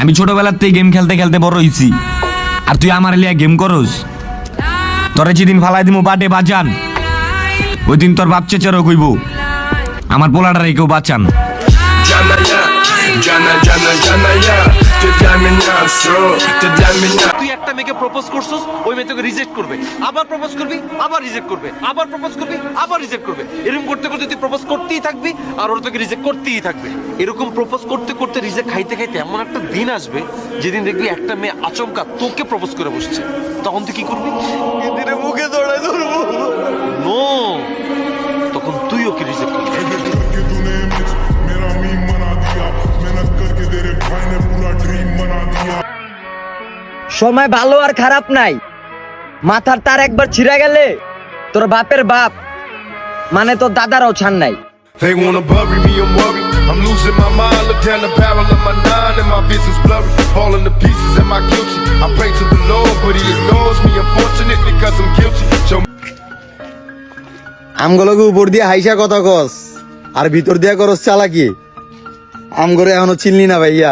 আমি ছোটবেলার থেকে গেম খেলতে খেলতে বড় হইছি, আর তুই আমার লিয়া গেম করস? তোরে যেদিন ফালাই দিমু বাটে বাঁচান, ওই দিন তোর বাপ চেচারও কইব আমার পোলাটা রেখেও বাঁচান। তুই একটা মেয়েকে প্রপোজ করছিস, ওই মেয়ে তোকে রিজেক্ট করবে, আবার প্রপোজ করবি, আবার রিজেক্ট করবে, আবার প্রপোজ করবি, আবার রিজেক্ট করবে। এরকম করতে করতে তুই প্রপোজ করতেই থাকবি, আর ওরা তোকে রিজেক্ট করতেই থাকবে। এরকম প্রপোজ করতে করতে রিজেক্ট খাইতে খাইতে এমন একটা দিন আসবে যেদিন দেখবি একটা মেয়ে আচমকা তোকে প্রপোজ করে বসছে। তখন তুই কি করবি? দিনে মুখে জড়ায় ধরবো। নো, তখন তুই ওকে রিজেক্ট করবি। সময় ভালো আর খারাপ নাই, মাথার তার একবার ছিঁড়ে গেলে তোর বাপের বাপ মানে তোর দাদারও ছাড় নাই। They wanna bury me, I'm worried. I'm losing my mind. Look down the barrel of my nine and my vision's blurry. Falling to pieces, am I guilty? I pray to the Lord, but He ignores me. Unfortunately, 'cause I'm guilty. Show me. আমগুলোকে উপর দিয়ে হাইসা কথা কস আর ভিতর দিয়া করস চালাকি। আমগরে এখনো চিনলি না ভাইয়া,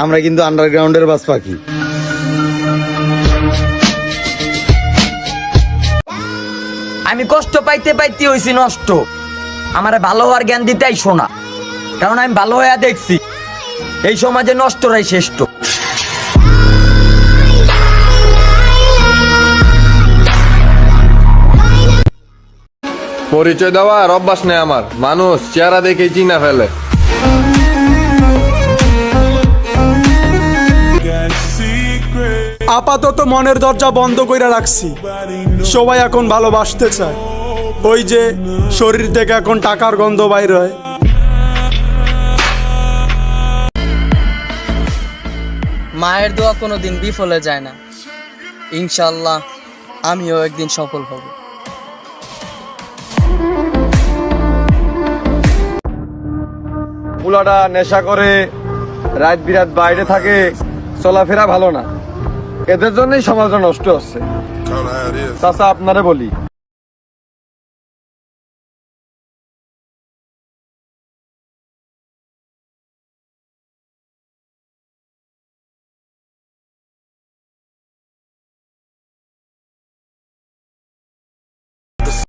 আমরা কিন্তু আন্ডারগ্রাউন্ডের বাস পাখি। আমি কষ্ট পাইতে পাইতে হইছি নষ্ট, আমারে ভালো হওয়ার জ্ঞান দিতে আইসো না, কারণ আমি ভালো হইয়া দেখছি এই সমাজে নষ্টরাই শ্রেষ্ঠ। পরিচয় দেওয়ার অভ্যাস নেই আমার, মানুষ চেহারা দেখে চিনা ফেলে। আপাতত মনের দরজা বন্ধ কইরা রাখছি, সবাই এখন ভালোবাসতে চায়। ওই যে শরীর থেকে এখন টাকার গন্ধ বাইর হয়। মায়ের দোয়া কোনোদিন বিফলে যায় না, ইনশাল্লাহ আমিও একদিন সফল হব। পুলাটা নেশা করে, রাত বিরাত বাইরে থাকে, চলাফেরা ভালো না, এদের জন্যই সমাজটা নষ্ট হচ্ছে। চাচা আপনারে বলি,